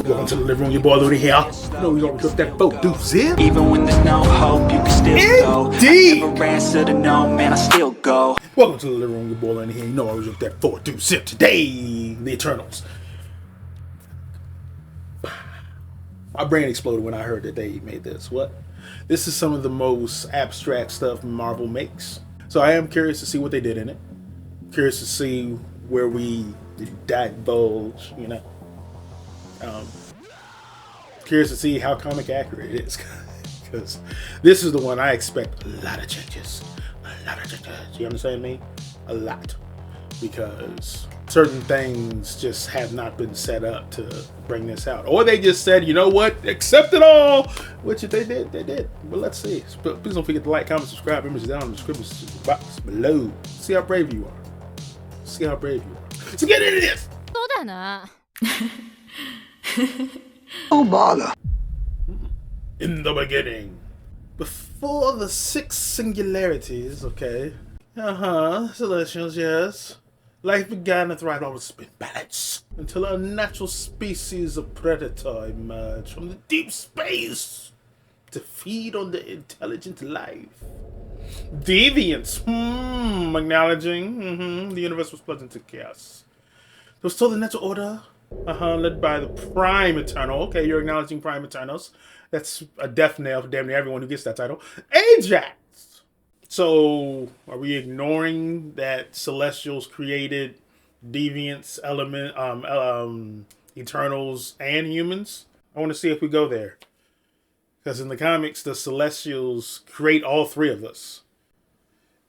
Welcome to the living room, your boy Looney here. You know we gonna cook that folk deuce in. Even when there's no hope, you can still go. I never answer to no, man, I still go. Welcome to the living room, your boy Looney here. You know I was up that 4-2 today. The Eternals. My brain exploded when I heard that they made this. What? This is some of the most abstract stuff Marvel makes. So I am curious to see what they did in it. Curious to see where we divulge, you know. Curious to see how comic accurate it is. Because this is the one I expect a lot of changes. A lot of changes. You understand me? A lot. Because certain things just have not been set up to bring this out. Or they just said, you know what? Accept it all. Which if they did, they did. But let's see. Please don't forget to like, comment, subscribe. Images down in the description box below. See how brave you are. See how brave you are. So get into this. Oh bother. In the beginning. Before the 6 singularities, okay. Celestials, yes. Life began to thrive on spin balance until a natural species of predator emerged from the deep space to feed on the intelligent life. Deviants, acknowledging, the universe was plunged into chaos. There was still the natural order, led by the Prime Eternal. Okay, you're acknowledging Prime Eternals. That's a death nail for damn near everyone who gets that title. Ajax! So, are we ignoring that Celestials created deviants, Eternals, and humans? I want to see if we go there. Because in the comics, the Celestials create all 3 of us.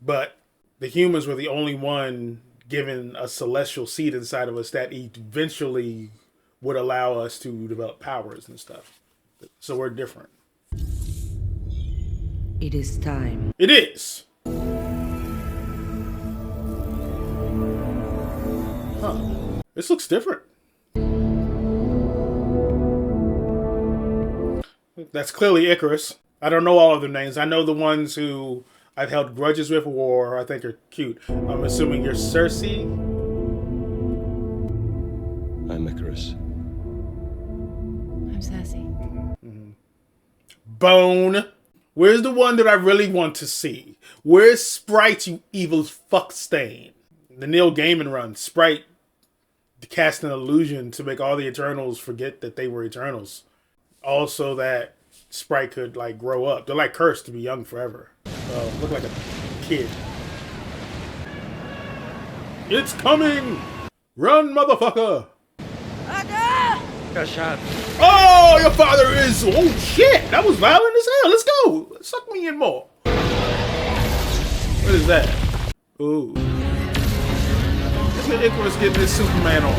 But the humans were the only one given a celestial seed inside of us that eventually would allow us to develop powers and stuff. So we're different. It is time. It is. This looks different. That's clearly Icarus. I don't know all of their names. I know the ones who I've held grudges with or I think are cute. I'm assuming you're Cersei. I'm Icarus. I'm Sassy. Bone. Where's the one that I really want to see? Where's Sprite, you evil fuck stain? The Neil Gaiman run. Sprite cast an illusion to make all the Eternals forget that they were Eternals. Also that Sprite could like grow up. They're like cursed to be young forever. Look like a kid. It's coming! Run, motherfucker! Got shot. Oh, your father is... Oh, shit! That was violent as hell. Let's go! Suck me in more. What is that? Ooh. Look at Icarus getting his Superman on.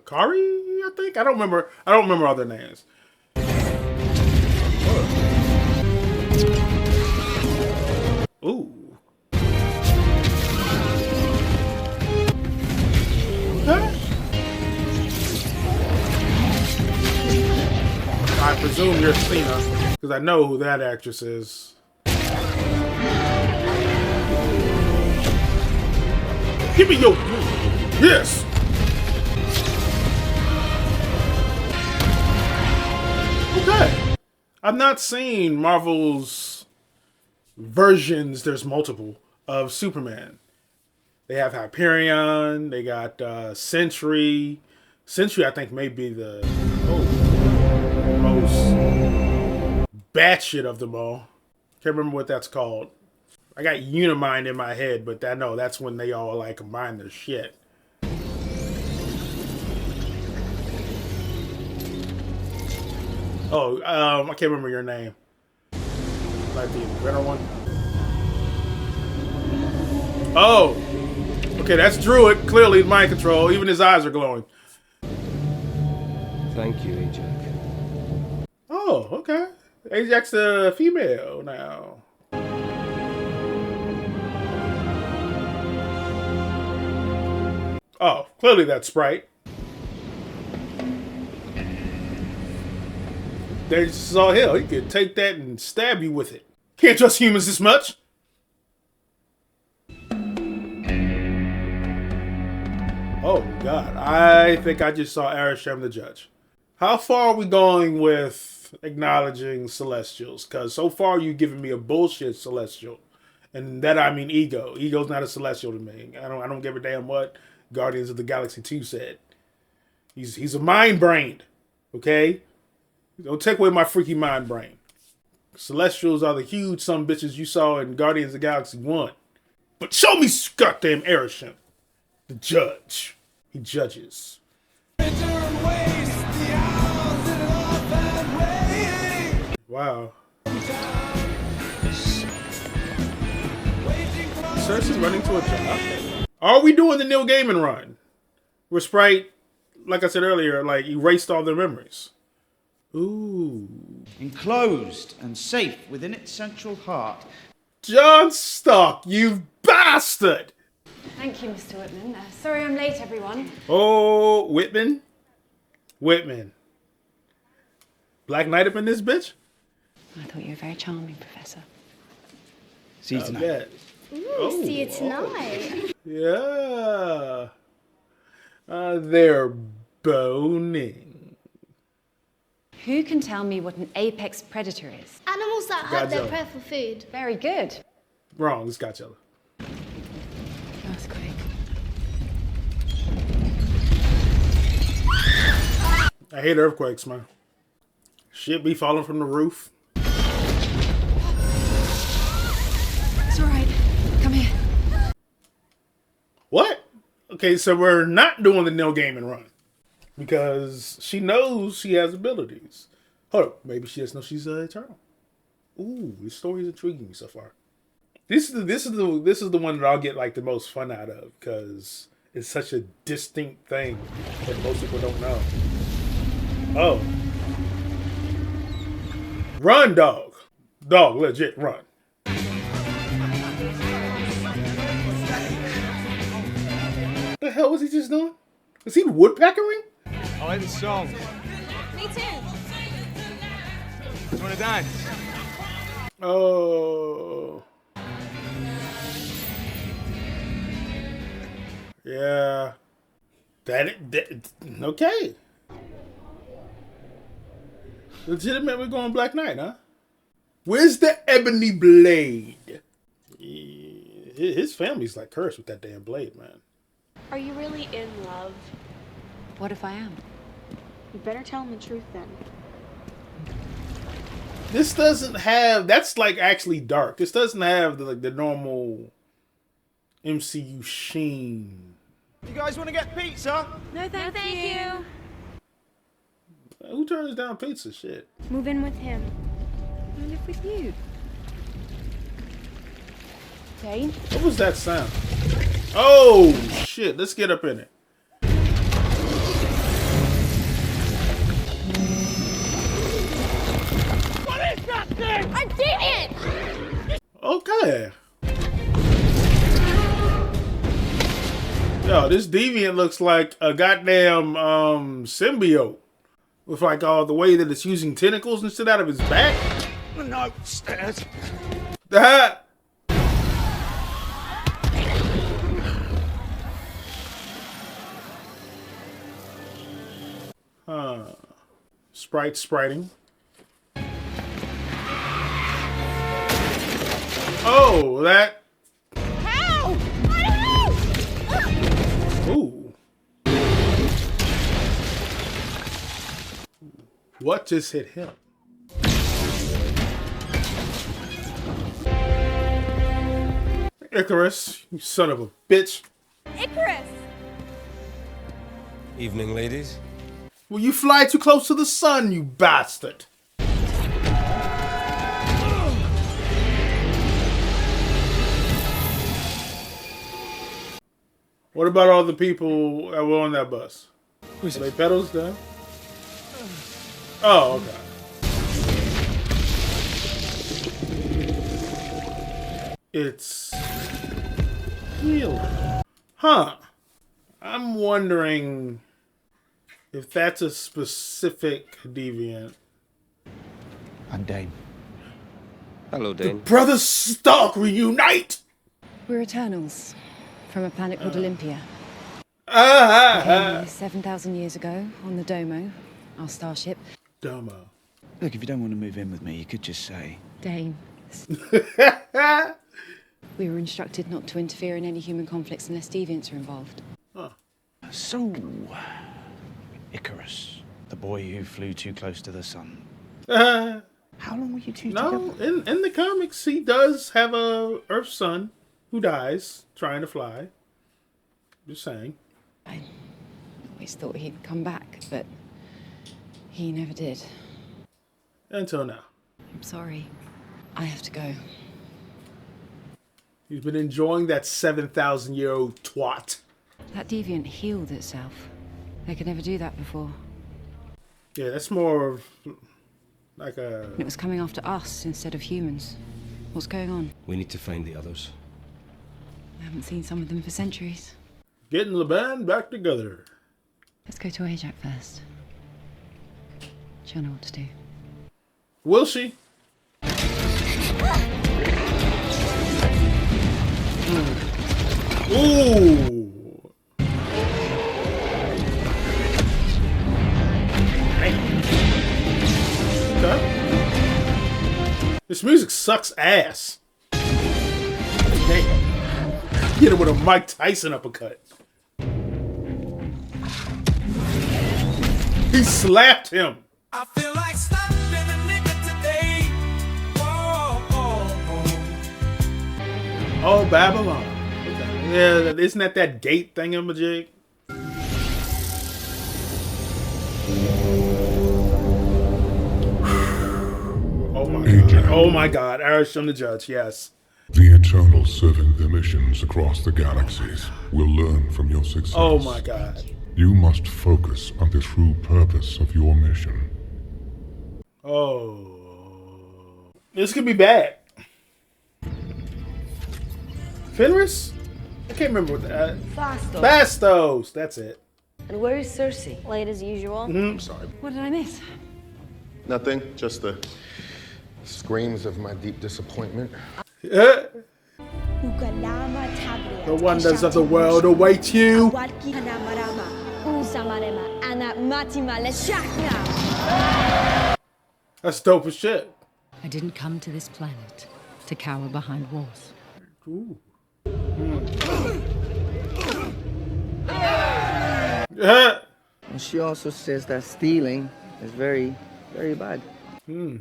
Kari, I think? I don't remember all their names. Ooh. Okay. I presume you're Cena, because I know who that actress is. Give me your... Yes! Okay. I've not seen Marvel's versions, there's multiple, of Superman. They have Hyperion, they got Sentry. Sentry, I think, may be the most batshit of them all. Can't remember what that's called. I got Unimind in my head, but I know that's when they all like combine their shit. Oh, I can't remember your name. Like the better one. Oh, okay, that's Druid. Clearly mind control. Even his eyes are glowing. Thank you, Ajax. Oh, okay. Ajax a female now. Oh, clearly that's Sprite. They just saw hell. He could take that and stab you with it. Can't trust humans this much. Oh God, I think I just saw Arishem the Judge. How far are we going with acknowledging Celestials? Because so far you've given me a bullshit Celestial. And that I mean Ego. Ego's not a Celestial to me. I don't give a damn what Guardians of the Galaxy 2 said. He's a mind brained. Okay? Don't take away my freaky mind brain. Celestials are the huge some bitches you saw in Guardians of the Galaxy 1. But show me goddamn Arishem, the judge. He judges. Wow. Cersei's running to a job. Are we doing the Neil Gaiman run? Where Sprite, like I said earlier, like erased all their memories. Ooh. Enclosed and safe within its central heart. John Stark, you bastard! Thank you, Mr. Whitman. Sorry I'm late, everyone. Oh, Whitman. Whitman. Black Knight up in this bitch? I thought you were very charming, Professor. See you tonight. Ooh, see you tonight. Yeah. They're boning. Who can tell me what an apex predator is? Animals that hunt their Godzilla. prey for food. Very good. Wrong, it's Godzilla. Earthquake. I hate earthquakes, man. Shit be falling from the roof. It's all right. Come here. What? Okay, so we're not doing the Neil Gaiman run. Because she knows she has abilities. Hold up, maybe she just knows she's eternal. Ooh, this story is intriguing me so far. This is the one that I'll get like the most fun out of because it's such a distinct thing that most people don't know. Oh. Run, dog. Dog, legit, run. What the hell was he just doing? Was he woodpeckering? I like this song. Me too. You wanna dance? Oh. Yeah. That okay. Legitimate, we're going Black Knight, huh? Where's the ebony blade? His family's like cursed with that damn blade, man. Are you really in love? What if I am? You better tell him the truth then. This doesn't have. That's like actually dark. This doesn't have the normal MCU sheen. You guys want to get pizza? No, thank you. Who turns down pizza? Shit. Move in with him. I live with you. Jane? What was that sound? Oh shit! Let's get up in it. What is that thing? A deviant! Okay. Yo, this deviant looks like a goddamn symbiote. With like the way that it's using tentacles and shit out of his back. No, stairs. That. Spriting. Oh, that. How? Ooh. What just hit him? Icarus, you son of a bitch. Icarus! Evening, ladies. Will you fly too close to the sun, you bastard? What about all the people that were on that bus? Are they pedals done? Oh, okay. It's healing. Huh. I'm wondering if that's a specific deviant. I'm Dane. Hello, Dane. Brothers Stark reunite! We're Eternals from a planet called Olympia. Maybe 7,000 years ago, on the Domo, our starship. Domo. Look, if you don't want to move in with me, you could just say. Dane. We were instructed not to interfere in any human conflicts unless deviants are involved. So, Icarus, the boy who flew too close to the sun. How long were you two No, together? in the comics, he does have a Earth son who dies trying to fly. Just saying. I always thought he'd come back, but he never did. Until now. I'm sorry. I have to go. He's been enjoying that 7,000-year-old twat. That deviant healed itself. They could never do that before. Yeah, that's more of like a... It was coming after us instead of humans. What's going on? We need to find the others. I haven't seen some of them for centuries. Getting the band back together. Let's go to Ajax first. She'll know what to do. Will she? Ooh. Okay. This music sucks ass. Damn. Hit him with a Mike Tyson uppercut. He slapped him. I feel like stopping a nigga today. Whoa, Oh, Babylon. Okay. Yeah, isn't that gate thingamajig? Oh my god. Oh my god. Arisham the Judge, yes. The Eternal serving their missions across the galaxies will learn from your success. Oh my god. You must focus on the true purpose of your mission. Oh. This could be bad. Fenris? I can't remember what that. Fastos. Bastos. That's it. And where is Cersei? Late as usual. I'm sorry. What did I miss? Nothing, just the screams of my deep disappointment. The wonders of the world await you. That's dope as shit. I didn't come to this planet to cower behind walls. Ooh. And she also says that stealing is very, very bad. Deal.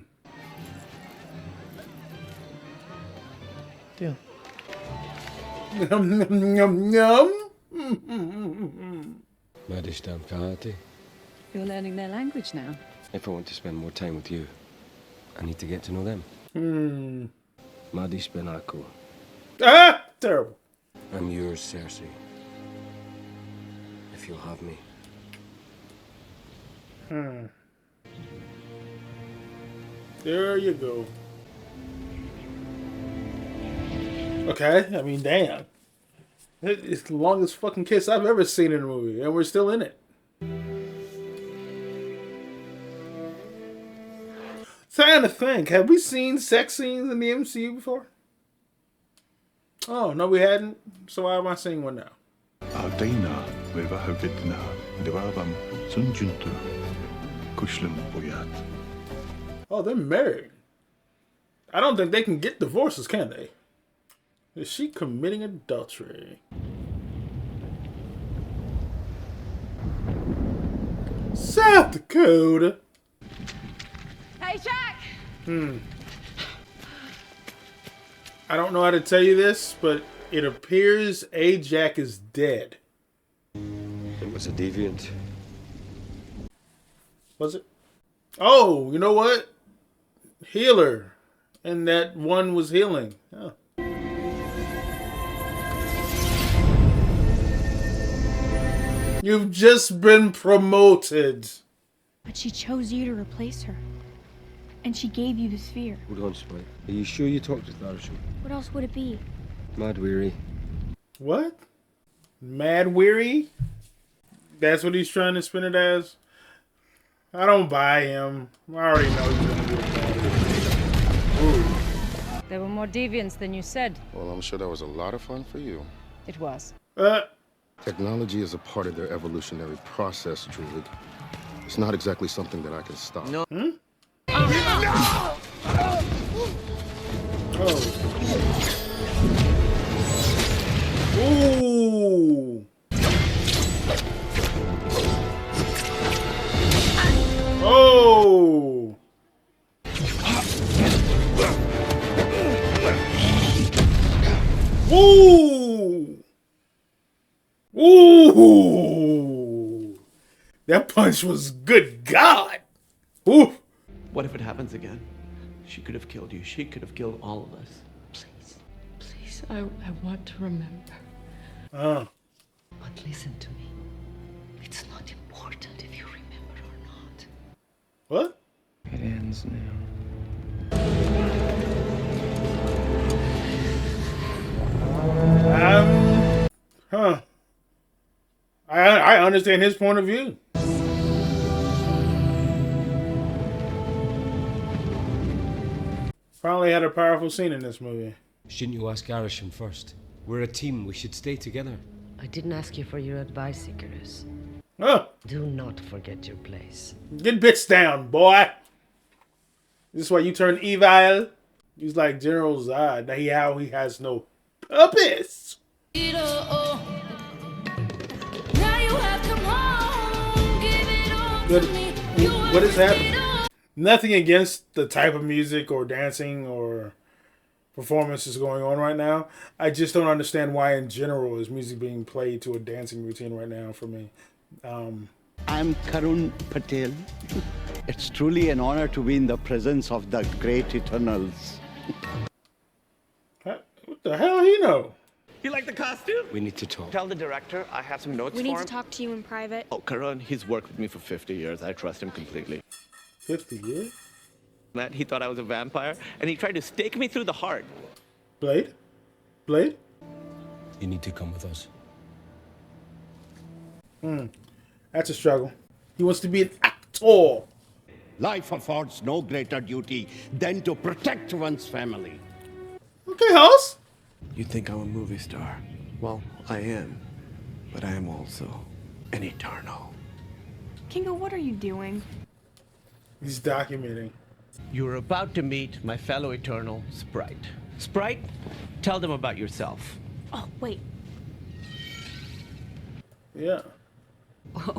Yum, yum, yum, yum. Madishtam Kahati. You're learning their language now. If I want to spend more time with you, I need to get to know them. Madish Benaku. Ah! Terrible. I'm yours, Cersei. If you'll have me. There you go. Okay, I mean, damn. It's the longest fucking kiss I've ever seen in a movie, and we're still in it. Trying to think, have we seen sex scenes in the MCU before? Oh, no, we hadn't. So why am I seeing one now? Ardena vevahavidna devavam sunjuntu kushlim boyat. Oh, they're married. I don't think they can get divorces, can they? Is she committing adultery? South Dakota. Hey, Jack! I don't know how to tell you this, but it appears Ajax is dead. It was a deviant. Was it? Oh, you know what? Healer. And that one was healing. Oh. You've just been promoted. But she chose you to replace her. And she gave you the sphere. Hold on, Spike. Are you sure you talked to Tharsham? What else would it be? Mad weary. What? Mad weary? That's what he's trying to spin it as? I don't buy him. I already know he's gonna do it. There were more deviants than you said. Well, I'm sure that was a lot of fun for you. It was. Technology is a part of their evolutionary process, Julie. It's not exactly something that I can stop. No. Hmm? Oh. Ooh. Oh. Ooh. Ooh. That punch was good God. Ooh. What if it happens again? She could have killed you. She could have killed all of us. Please, I want to remember. But listen to me. It's not important if you remember or not. What? It ends now. I understand his point of view. Finally had a powerful scene in this movie. Shouldn't you ask Arisham first? We're a team. We should stay together. I didn't ask you for your advice, Icarus. Do not forget your place. Get bitch down, boy. This is why you turn evil. He's like General Zod. Now he has no purpose. What is happening? Nothing against the type of music or dancing or performances going on right now. I just don't understand why in general is music being played to a dancing routine right now for me. I'm Karun Patel. It's truly an honor to be in the presence of the great Eternals. What the hell he know? You like the costume? We need to talk. Tell the director I have some notes We for need him. to talk to you in private. Oh, Karun, he's worked with me for 50 years. I trust him completely. 50 years? Matt, he thought I was a vampire, and he tried to stake me through the heart. Blade? Blade? You need to come with us. That's a struggle. He wants to be an actor. Life affords no greater duty than to protect one's family. Okay, house. You think I'm a movie star? Well, I am. But I am also an Eternal. Kingo, what are you doing? He's documenting. You're about to meet my fellow Eternal, Sprite. Sprite, tell them about yourself. Oh, wait. Yeah.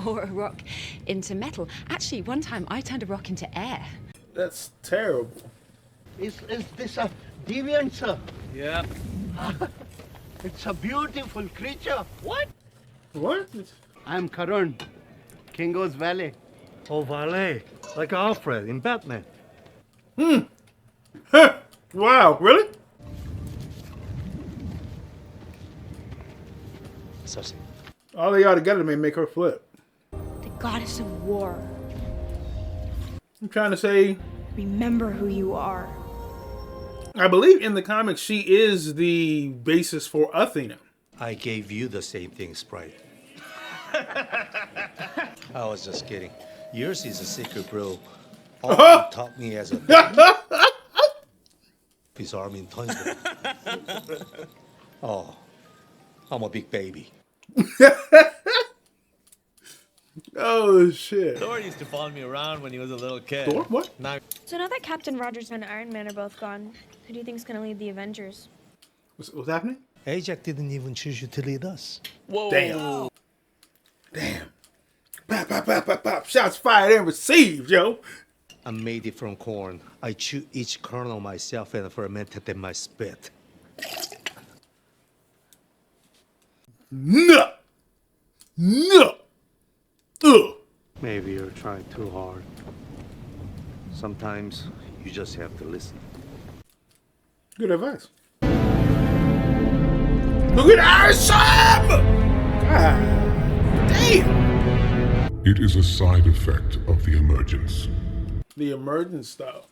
Or a rock into metal. Actually, one time I turned a rock into air. That's terrible. Is this a deviant, sir? Yeah. It's a beautiful creature. What? What? I'm Karun, Kingo's valet. Oh, valet. Like Alfred in Batman. Wow, really? Cersei. All of y'all together may make her flip. The goddess of war. I'm trying to say, Remember who you are. I believe in the comics she is the basis for Athena. I gave you the same thing, Sprite. I was just kidding. Yours is a secret, bro. All you taught me as a his arm in tundra. Oh, I'm a big baby. Oh shit. Thor used to follow me around when he was a little kid. Thor? What? Now So now that Captain Rogers and Iron Man are both gone, who do you think's gonna lead the Avengers? What's happening? Ajax didn't even choose you to lead us. Whoa. Damn. Damn. Pop, pop, pop, pop, pop. Shots fired and received, yo. I made it from corn. I chew each kernel myself and fermented in my spit. No. No. Ugh. Maybe you're trying too hard. Sometimes you just have to listen. Good advice. Look at Arisham! God damn. It is a side effect of the emergence. The emergence stuff.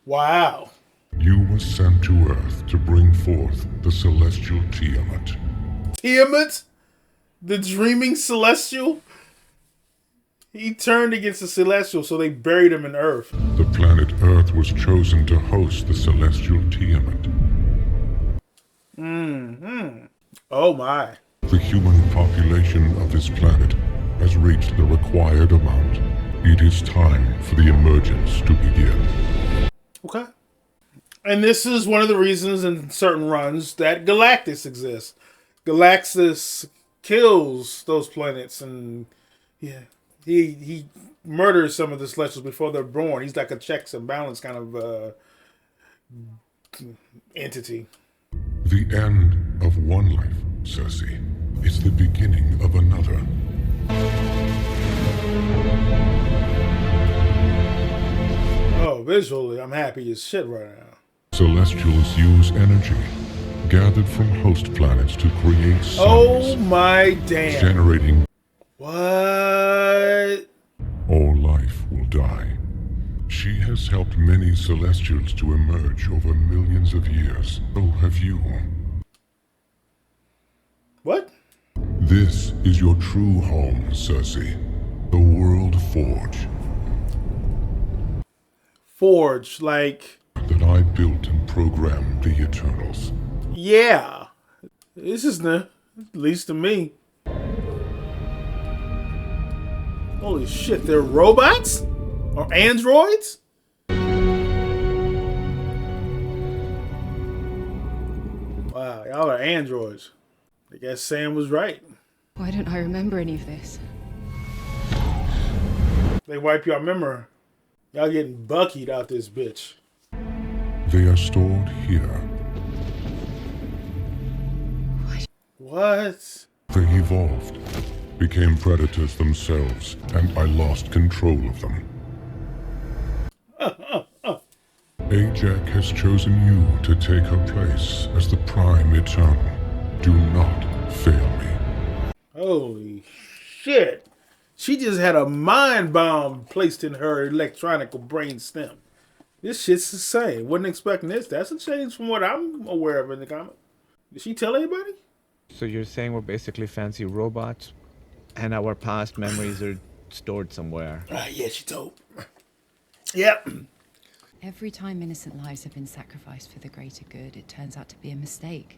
Wow. You were sent to Earth to bring forth the celestial Tiamat. Tiamat? The dreaming celestial? He turned against the celestial, so they buried him in Earth. The planet Earth was chosen to host the celestial Tiamat. Oh my. The the human population of this planet has reached the required amount, it is time for the emergence to begin. Okay. And this is one of the reasons in certain runs that Galactus exists. Galactus kills those planets, and yeah, he murders some of the Celestials before they're born. He's like a checks and balance kind of entity. The end of one life, Cersei, is the beginning of another. Oh, visually, I'm happy as shit right now. Celestials use energy gathered from host planets to create suns. Oh my damn. Generating. What? All life will die. She has helped many Celestials to emerge over millions of years. So have you. What? This is your true home, Cersei. The World Forge. Forge, like... that I built and programmed the Eternals. Yeah. This is the... at least to me. Holy shit, they're robots? Or androids? Wow, y'all are androids. I guess Sam was right. Why don't I remember any of this? They wipe your memory. Y'all getting buckied out this bitch. They are stored here. What? They evolved, became predators themselves, and I lost control of them. Ajax has chosen you to take her place as the Prime Eternal. Do not fail me. Holy shit. She just had a mind bomb placed in her electronic brain stem. This shit's the same. Wasn't expecting this. That's a change from what I'm aware of in the comic. Did she tell anybody? So you're saying we're basically fancy robots, and our past memories are stored somewhere? Yeah, she told. Yep. Every time innocent lives have been sacrificed for the greater good, it turns out to be a mistake.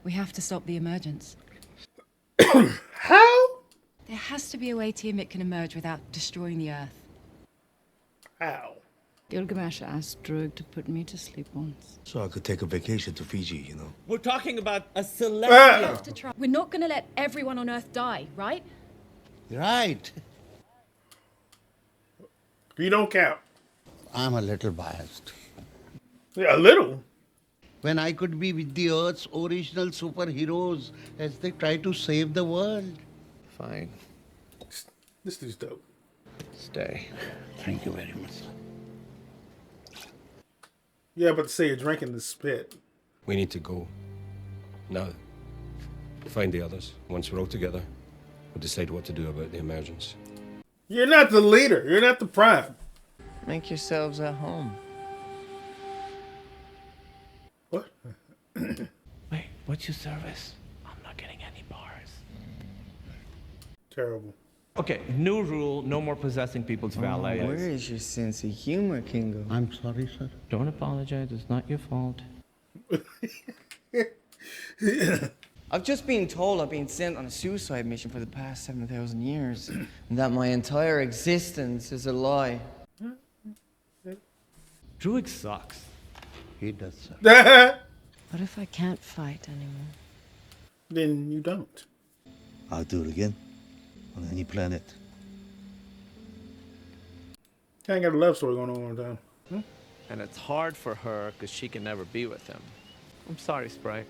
We have to stop the emergence. How? There has to be a way Tiamat can emerge without destroying the Earth. How? Gilgamesh asked Drug to put me to sleep once. So I could take a vacation to Fiji, you know. We're talking about a celestial. We're not gonna let everyone on Earth die, right? Right. You don't count. I'm a little biased. Yeah, a little. When I could be with the Earth's original superheroes as they try to save the world. Fine. This dude's dope. Stay. Thank you very much. Yeah, but to say you're drinking the spit. We need to go. Now. Find the others. Once we're all together, we'll decide what to do about the emergence. You're not the leader. You're not the Prime. Make yourselves at home. What? Wait, what's your service? I'm not getting any bars. Terrible. Okay, new rule, no more possessing people's valets. Where is your sense of humor, Kingo? I'm sorry, sir. Don't apologize, it's not your fault. I've just been told I've been sent on a suicide mission for the past 7,000 years, and that my entire existence is a lie. Druid sucks. He does, sir. What if I can't fight anymore? Then you don't. I'll do it again. On any planet. Can't get a love story going on all the time. Hmm? And it's hard for her because she can never be with him. I'm sorry, Sprite.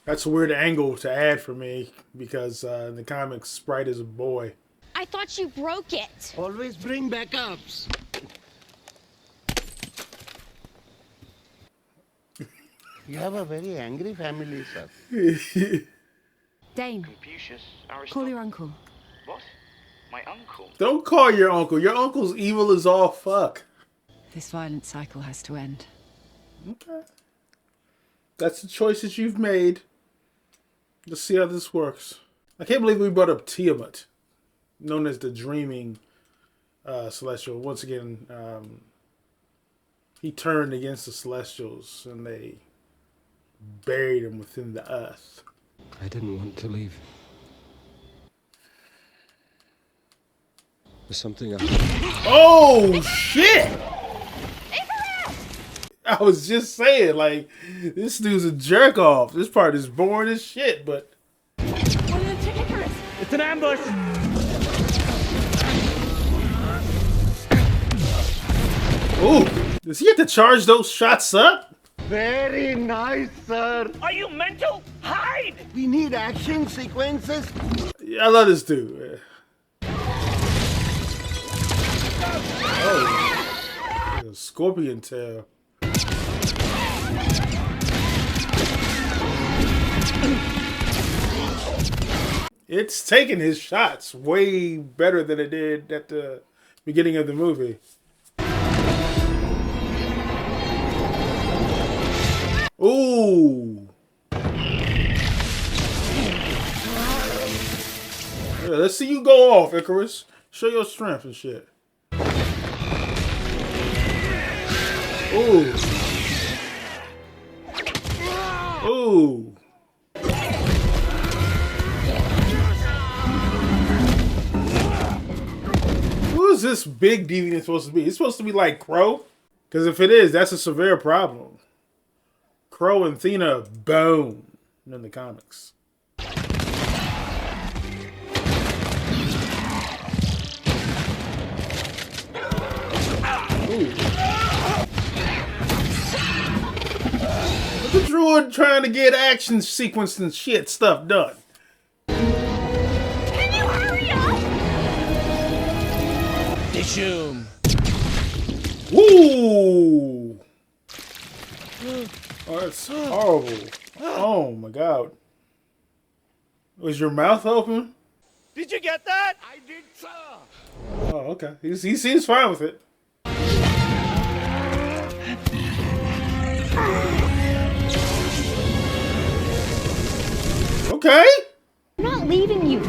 That's a weird angle to add for me because in the comics, Sprite is a boy. I thought you broke it. Always bring backups. You have a very angry family, sir. Dane, call your uncle. What? My uncle? Don't call your uncle. Your uncle's evil as all fuck. This violent cycle has to end. Okay. That's the choices you've made. Let's see how this works. I can't believe we brought up Tiamat, known as the Dreaming Celestial. Once again, he turned against the Celestials and they buried him within the earth. I didn't want to leave. There's something Oh shit! I was just saying, like, this dude's a jerk off. This part is boring as shit, but It's an ambush! ooh, does he have to charge those shots up? Very nice, sir. Are you mental? Hide! We need action sequences. Yeah, I love this dude. Man. Oh, scorpion tail. It's taking his shots way better than it did at the beginning of the movie. Ooh. Yeah, let's see you go off, Icarus. Show your strength and shit. Ooh. Ooh. Who is this big deviant supposed to be? He's supposed to be like Crow? Because if it is, that's a severe problem. Crow and Athena bone in the comics. Ooh. The druid trying to get action sequence and shit stuff done. Can you hurry up? Dishoom. Woo! Oh, that's horrible. Oh my god. Was your mouth open? Did you get that? I did, sir. Oh, okay. He seems fine with it. Okay. I'm not leaving you.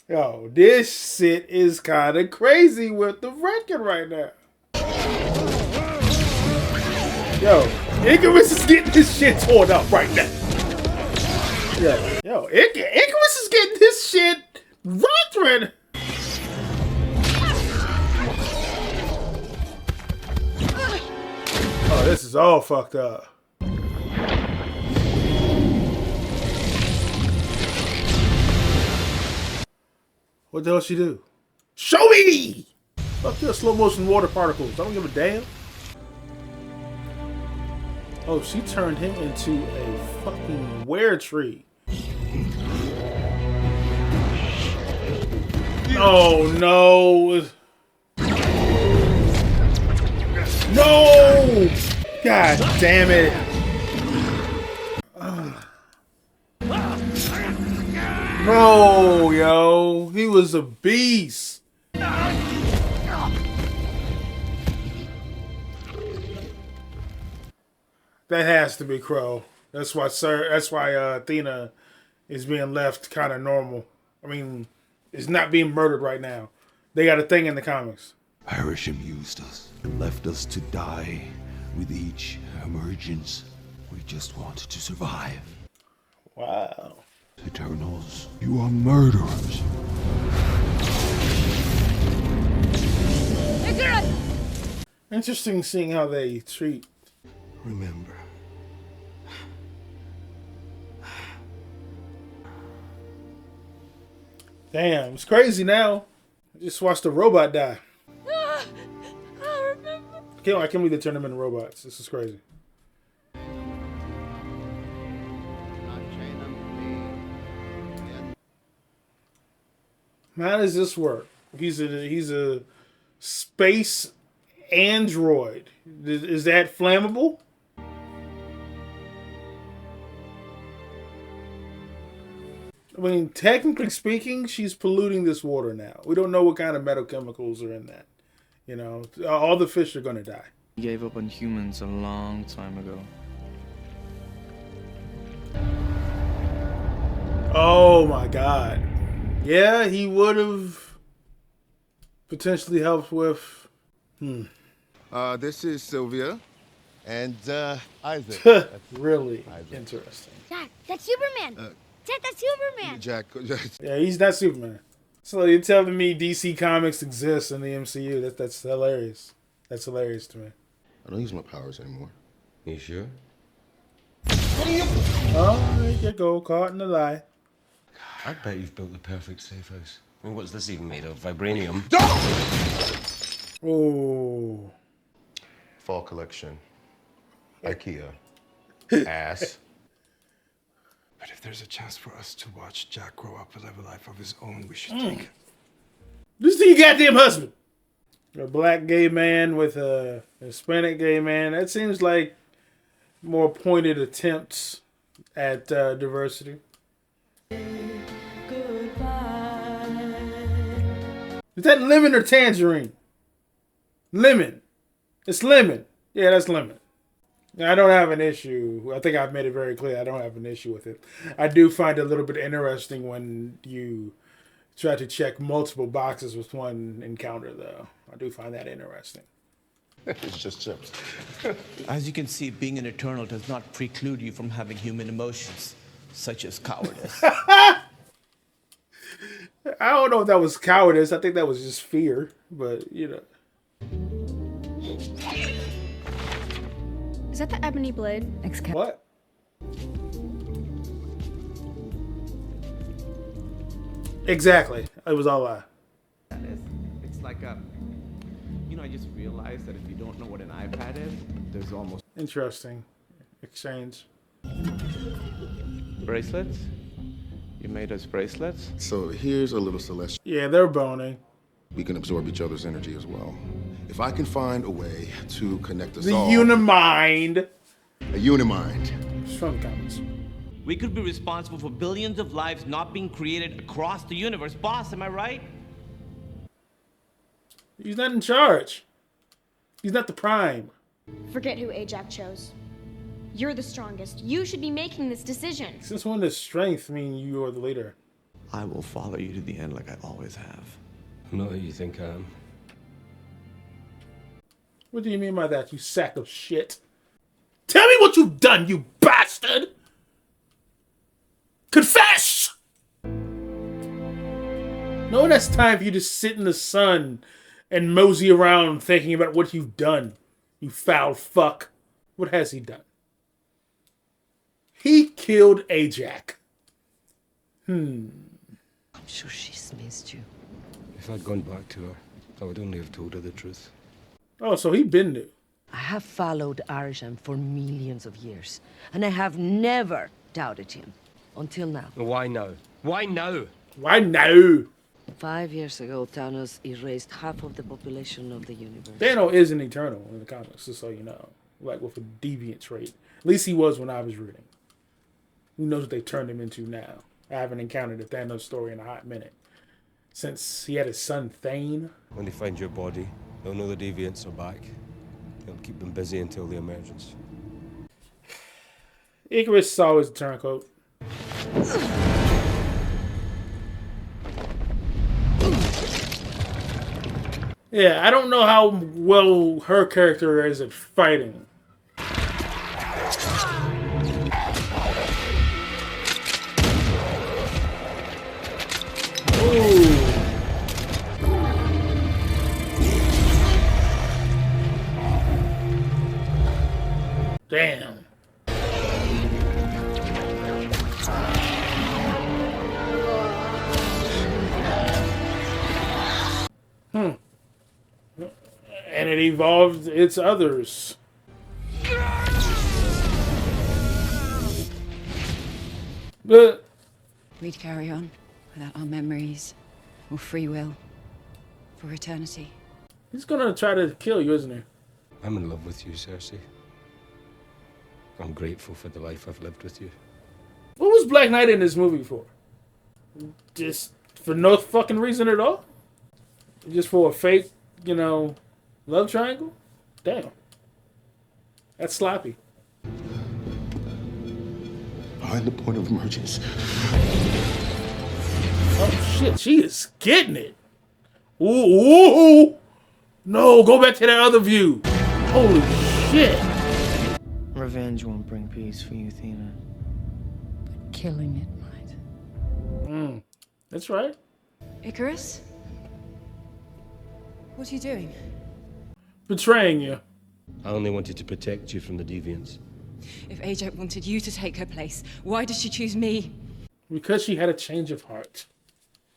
Yo, this shit is kind of crazy with the record right now. Yo, Icarus is getting his shit torn up right now. Yeah. Yo, Icarus is getting his shit rocked right now. Oh, this is all fucked up. What the hell she do? Show me! Fuck your slow motion water particles. I don't give a damn. Oh, she turned him into a fucking were-tree. Oh no! No! God damn it! No, yo, he was a beast. That has to be Crow. That's why, sir. That's why Athena is being left kind of normal. I mean, is not being murdered right now. They got a thing in the comics. Harisham used us and left us to die. With each emergence, we just wanted to survive. Wow. Eternals, you are murderers. Interesting seeing how they treat. Remember. Damn, it's crazy now. I just watched a robot die. I remember. I can't believe they turned them into robots. This is crazy. How does this work? He's a space android. Is that flammable? I mean, technically speaking, she's polluting this water now. We don't know what kind of metal chemicals are in that. You know, all the fish are going to die. He gave up on humans a long time ago. Oh my God. Yeah, he would have potentially helped with... This is Sylvia. And Isaac. Really interesting. Jack, that's Superman. Jack, that's Superman. Jack. Yeah, he's not Superman. So you're telling me DC Comics exists in the MCU? That's hilarious. That's hilarious to me. I don't use my powers anymore. You sure? Oh, there you go. Caught in the lie. I bet you've built the perfect safe house. I mean, what's this even made of? Vibranium? Oh. Fall collection. IKEA. Ass. But if there's a chance for us to watch Jack grow up and live a life of his own, we should take it. This is your goddamn husband. A black gay man with a Hispanic gay man. That seems like more pointed attempts at diversity. Is that lemon or tangerine? Lemon. It's lemon. Yeah, that's lemon. I don't have an issue. I think I've made it very clear I don't have an issue with it. I do find it a little bit interesting when you try to check multiple boxes with one encounter, though. I do find that interesting. It's just chips. As you can see, being an Eternal does not preclude you from having human emotions, such as cowardice. I don't know if that was cowardice. I think that was just fear, but, you know. Is that the ebony blade? What? Exactly. It was all a lie. It's like a, I just realized that if you don't know what an iPad is, there's almost... Interesting exchange. Bracelets? You made us bracelets? So here's a little celestial. Yeah, they're boning. We can absorb each other's energy as well. If I can find a way to connect us The all... Unimind. A Unimind. It's from the comments. We could be responsible for billions of lives not being created across the universe. Boss, am I right? He's not in charge. He's not the prime. Forget who Ajax chose. You're the strongest. You should be making this decision. Since when does strength mean you are the leader? I will follow you to the end like I always have. I'm not who you think I am. What do you mean by that, you sack of shit? Tell me what you've done, you bastard! Confess! No one has time for you to sit in the sun and mosey around thinking about what you've done, you foul fuck. What has he done? He killed Ajax. I'm sure she's missed you. If I'd gone back to her, I would only have told her the truth. Oh, so he been new. I have followed Arjan for millions of years, and I have never doubted him. Until now. Why now? Why now? Why now? 5 years ago, Thanos erased half of the population of the universe. Thanos is an Eternal in the comics, just so you know. Like, with a deviant trait. At least he was when I was reading. Who knows what they turned him into now? I haven't encountered a Thanos story in a hot minute. Since he had his son, Thane. When they find your body, they'll know the deviants are back. It'll keep them busy until the emergence. Icarus is always a turncoat. Yeah, I don't know how well her character is at fighting. Ooh. Damn. And it evolved its others. But we'd carry on without our memories or free will for eternity. He's gonna try to kill you, isn't he? I'm in love with you, Cersei. I'm grateful for the life I've lived with you. What was Black Knight in this movie for? Just for no fucking reason at all? Just for a fake, love triangle? Damn. That's sloppy. Find the point of emergence. Oh shit, she is getting it. Ooh, ooh, No, go back to that other view. Holy shit. Revenge won't bring peace for you, Athena. But killing it might. That's right. Icarus? What are you doing? Betraying you. I only wanted to protect you from the deviants. If Ajax wanted you to take her place, why did she choose me? Because she had a change of heart.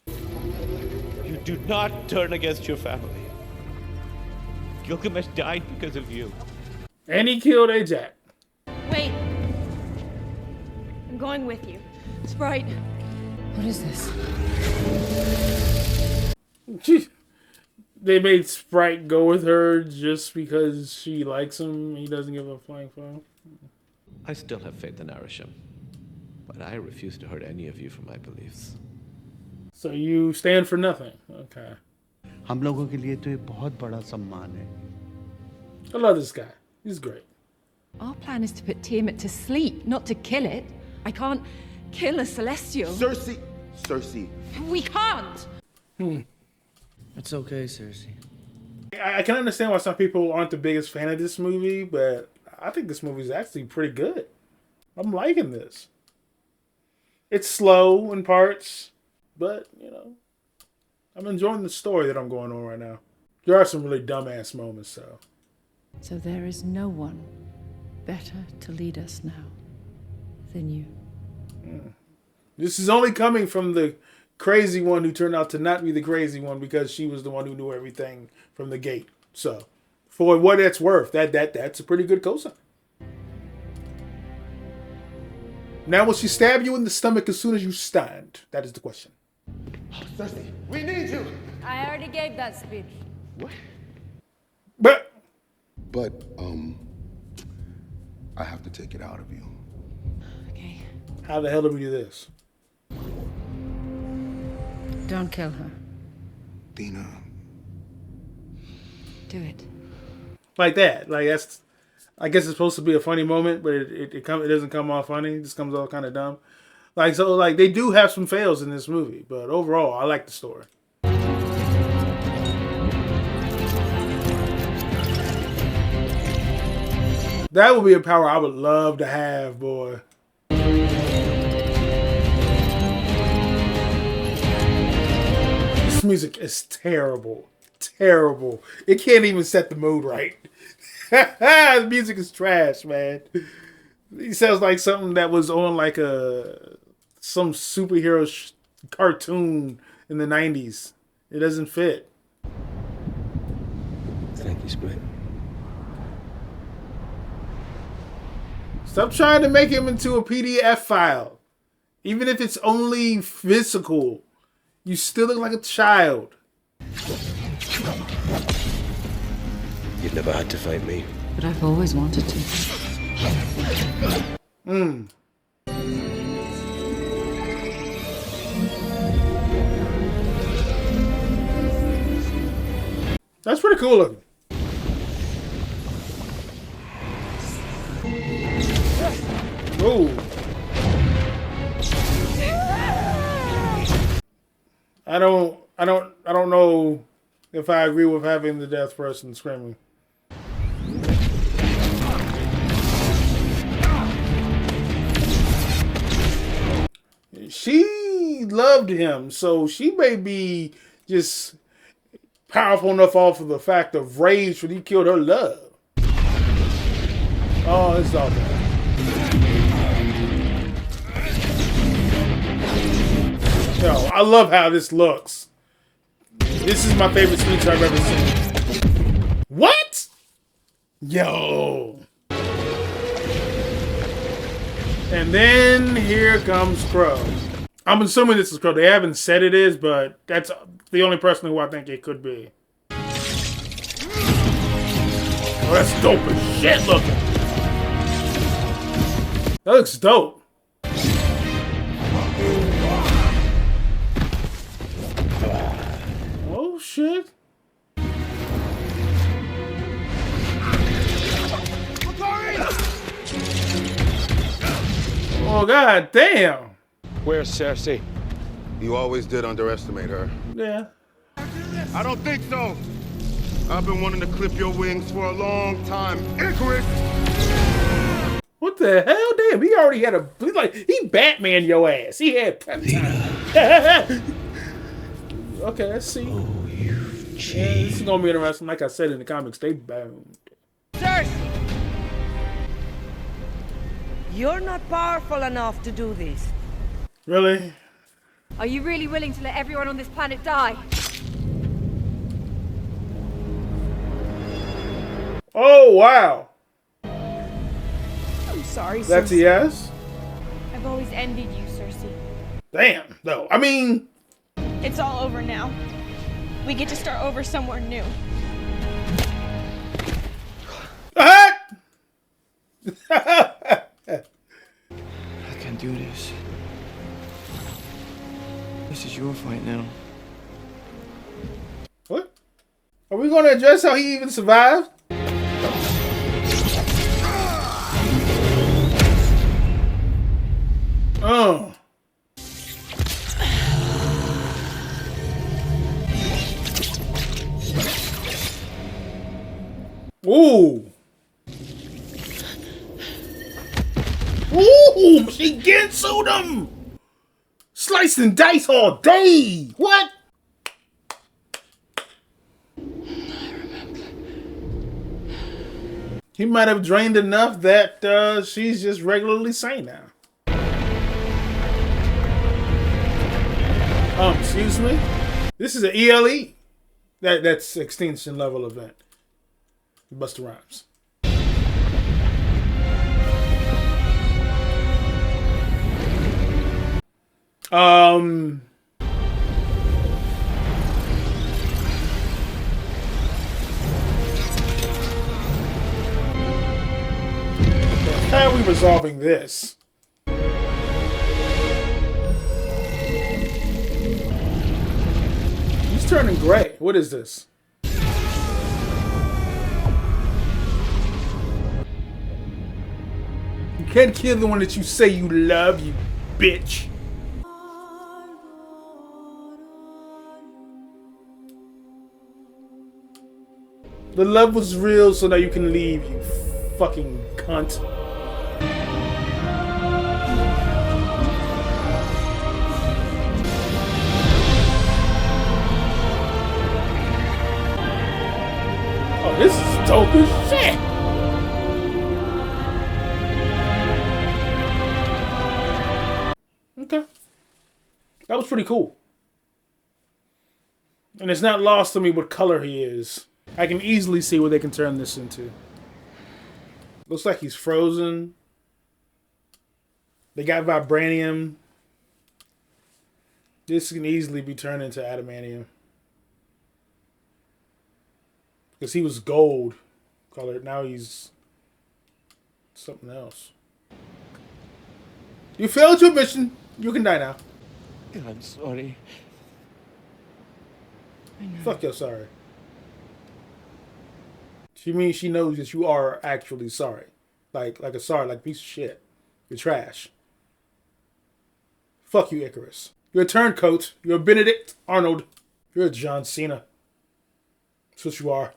You do not turn against your family. Gilgamesh died because of you. And he killed Ajax. Wait. I'm going with you. Sprite. What is this? They made Sprite go with her just because she likes him. He doesn't give a flying fuck. I still have faith in Arisham, but I refuse to hurt any of you for my beliefs. So you stand for nothing. Okay. हम लोगों के लिए तो ये बहुत बड़ा सम्मान है. I love this guy. He's great. Our plan is to put Tiamat to sleep, not to kill it. I can't kill a Celestial. Cersei. We can't! It's okay, Cersei. I can understand why some people aren't the biggest fan of this movie, but I think this movie is actually pretty good. I'm liking this. It's slow in parts, but, you know, I'm enjoying the story that I'm going on right now. There are some really dumbass moments, though. So there is no one better to lead us now than you. This is only coming from the crazy one who turned out to not be the crazy one because she was the one who knew everything from the gate. So, for what it's worth, that's a pretty good cosign. Now, will she stab you in the stomach as soon as you stand? That is the question. Cersei, we need you. I already gave that speech. What? But I have to take it out of you. Okay. How the hell do we do this? Don't kill her. Dina. Do it. Like that. Like that's. I guess it's supposed to be a funny moment, but it doesn't come off funny. It just comes off kind of dumb. Like so, like they do have some fails in this movie, but overall, I like the story. That would be a power I would love to have, boy. This music is terrible. Terrible. It can't even set the mood right. The music is trash, man. It sounds like something that was on like some superhero cartoon in the 90s. It doesn't fit. Thank you, Sprite. Stop trying to make him into a PDF file. Even if it's only physical, you still look like a child. You've never had to fight me. But I've always wanted to. That's pretty cool looking. Whoa. I don't know if I agree with having the death person screaming. She loved him, so she may be just powerful enough off of the fact of rage when he killed her love. Oh, it's all bad. Yo, I love how this looks. This is my favorite speech I've ever seen. What? Yo. And then here comes Crow. I'm assuming this is Crow. They haven't said it is, but that's the only person who I think it could be. Oh, that's dope as shit looking. That looks dope. Oh, shit. Oh, god damn. Where's Cersei? You always did underestimate her. Yeah. I don't think so. I've been wanting to clip your wings for a long time. Icarus! What the hell? Damn, he already had a... He Batman your ass. He had... Okay, let's see. Oh, yeah, this is gonna be interesting. Like I said in the comics, they bound. Cersei! You're not powerful enough to do this. Really? Are you really willing to let everyone on this planet die? Oh, wow. I'm sorry, That's a Cersei. yes? I've always envied you, Cersei. Damn, though. I mean... It's all over now. We get to start over somewhere new. I can't do this. This is your fight now. What? Are we going to address how he even survived? Oh. Ooh. Ooh, she gensued him. Slice and dice all day. What? He might have drained enough that she's just regularly sane now. Excuse me? This is an ELE. That's extinction level event. Busta Rhymes. How are we resolving this? He's turning gray. What is this? You can't kill the one that you say you love, you bitch. The love was real, so now you can leave, you fucking cunt. Oh, this is dope as shit. Okay. That was pretty cool. And it's not lost on me what color he is. I can easily see what they can turn this into. Looks like he's frozen. They got vibranium. This can easily be turned into adamantium. Because he was gold colored. Now he's something else. You failed your mission. You can die now. I'm sorry. Fuck you're sorry. She means she knows that you are actually sorry. Like a piece of shit. You're trash. Fuck you, Icarus. You're a turncoat. You're a Benedict Arnold. You're a John Cena. That's what you are.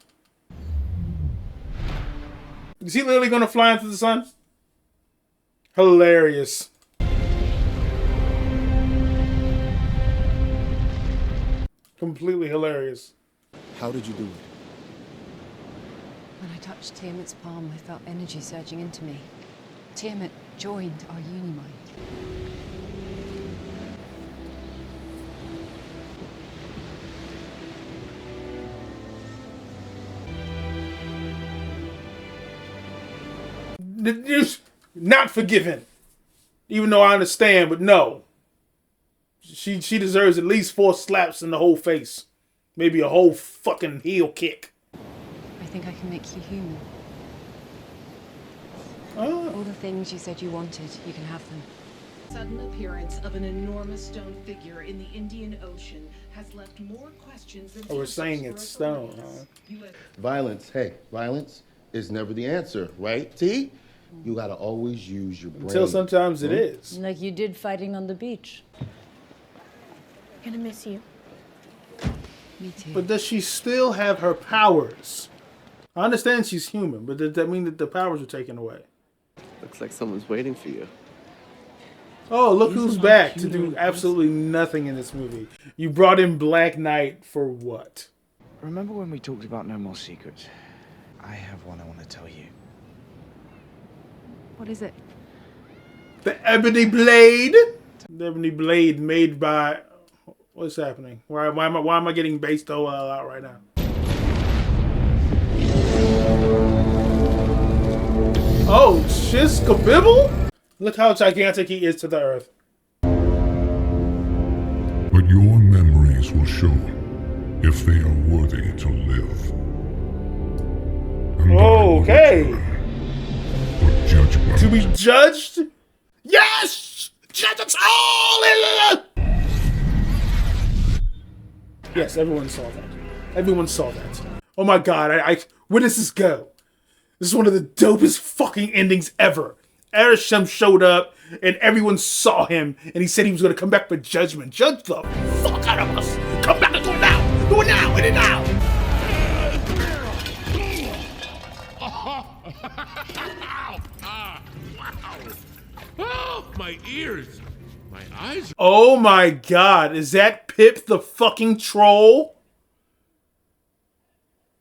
Is he literally gonna fly into the sun? Hilarious. Completely hilarious. How did you do it? When I touched Tiamat's palm, I felt energy surging into me. Tiamat joined our Unimind. Not forgiven. Even though I understand, but no. She deserves at least 4 slaps in the whole face. Maybe a whole fucking heel kick. I think I can make you human. Oh. All the things you said you wanted, you can have them. Sudden appearance of an enormous stone figure in the Indian Ocean has left more questions than we're saying it's stone, huh? Violence, hey, violence is never the answer, right, T? You gotta always use your brain. Until sometimes it is. Like you did fighting on the beach. Gonna miss you. Me too. But does she still have her powers? I understand she's human, but does that mean that the powers are taken away? Looks like someone's waiting for you. Oh, look who's back to do absolutely nothing in this movie. You brought in Black Knight for what? Remember when we talked about no more secrets? I have one I want to tell you. What is it? The Ebony Blade? The Ebony Blade made by... What's happening? Why am I getting based OL out right now? Oh, Shiskabibble? Look how gigantic he is to the earth. But your memories will show if they are worthy to live. And Okay. for judgment. To be judged? Yes! Judge us all! Yes, everyone saw that. Everyone saw that. Oh my god, where does this go? This is one of the dopest fucking endings ever. Arishem showed up and everyone saw him and he said he was going to come back for judgment. Judge the fuck out of us. Come back and do it now. Do it now. Hit it now. Oh, my ears. My eyes. Oh my god. Is that Pip the fucking troll?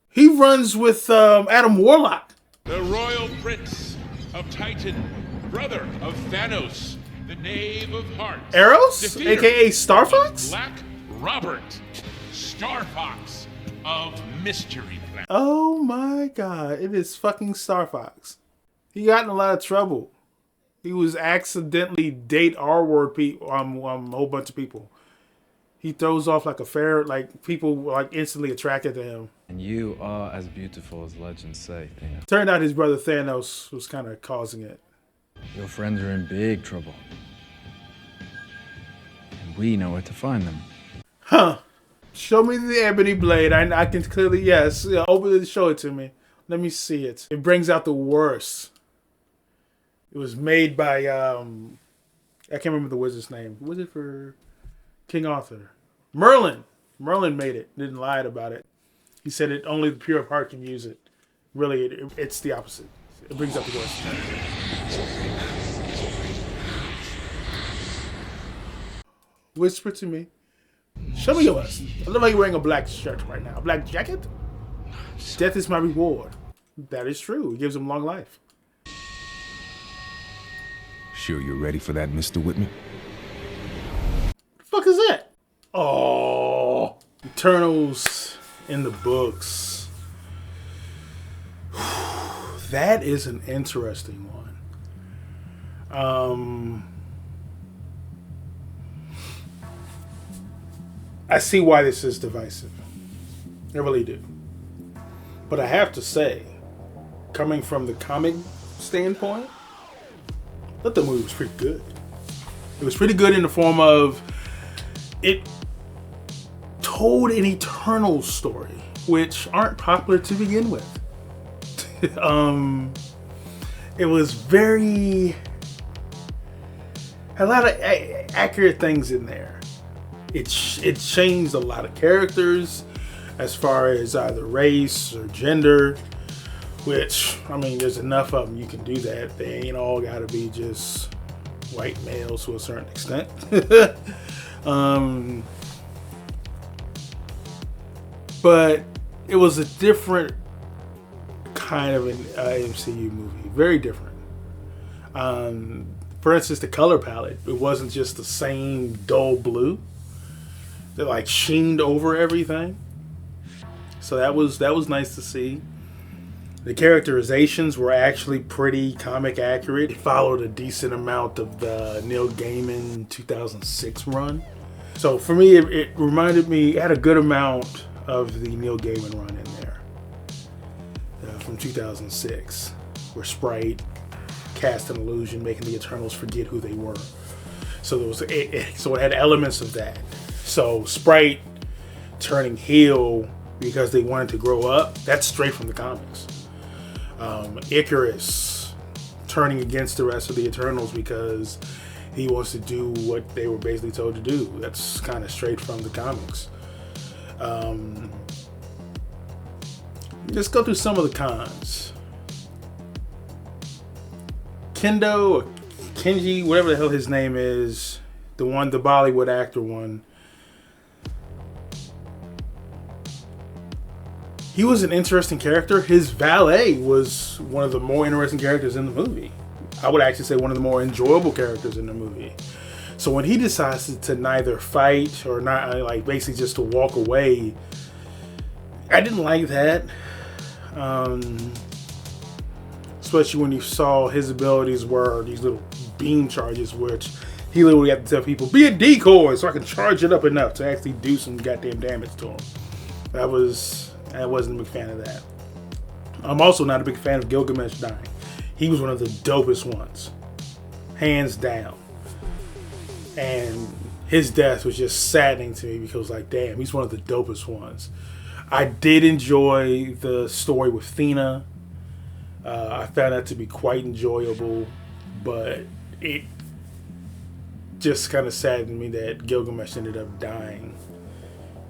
He runs with Adam Warlock. The royal prince of Titan, brother of Thanos, the knave of hearts. Eros? Defeater AKA Star Fox? Black Robert, Star Fox of Mystery Planet. Oh my god. It is fucking Star Fox. He got in a lot of trouble. He was accidentally date R-word people, a whole bunch of people. He throws off like a ferret, like people were like instantly attracted to him. And you are as beautiful as legends say, Thea. Turned out his brother Thanos was kind of causing it. Your friends are in big trouble. And we know where to find them. Huh. Show me the Ebony Blade. I can clearly, yes. Yeah, open it, show it to me. Let me see it. It brings out the worst. It was made by, I can't remember the wizard's name. Who was it for King Arthur? Merlin. Merlin made it. Didn't lie about it. He said it only the pure of heart can use it. Really, it's the opposite. It brings out the worst. Whisper to me. Show me yours. I love how you're wearing a black shirt right now. A black jacket? Death is my reward. That is true. It gives him long life. Sure you're ready for that, Mr. Whitman? The fuck is that? Oh, Eternals in the books. That is an interesting one. I see why this is divisive. I really do. But I have to say, coming from the comic standpoint, I thought the movie was pretty good. It was pretty good in the form of it told an Eternal story, which aren't popular to begin with. It was very... a lot of accurate things in there. It changed a lot of characters as far as either race or gender, which, I mean, there's enough of them you can do that. They ain't all got to be just white males to a certain extent. But it was a different kind of an MCU movie. Very different. For instance, the color palette. It wasn't just the same dull blue. They like sheened over everything. So that was nice to see. The characterizations were actually pretty comic accurate. It followed a decent amount of the Neil Gaiman 2006 run. So for me, it reminded me, it had a good amount of the Neil Gaiman run in there from 2006, where Sprite cast an illusion, making the Eternals forget who they were. So there was so it had elements of that. So Sprite turning heel because they wanted to grow up, that's straight from the comics. Icarus turning against the rest of the Eternals because he wants to do what they were basically told to do. That's kind of straight from the comics. Let's go through some of the cons. Kendo, or Kenji, whatever the hell his name is, the Bollywood actor one. He was an interesting character. His valet was one of the more interesting characters in the movie. I would actually say one of the more enjoyable characters in the movie. So when he decides to neither fight or not, like basically just to walk away, I didn't like that. Especially when you saw his abilities were these little beam charges, which he literally had to tell people, be a decoy so I can charge it up enough to actually do some goddamn damage to him. I wasn't a big fan of that. I'm also not a big fan of Gilgamesh dying. He was one of the dopest ones. Hands down. And his death was just saddening to me because, like, damn, he's one of the dopest ones. I did enjoy the story with Thena. I found that to be quite enjoyable, but it just kind of saddened me that Gilgamesh ended up dying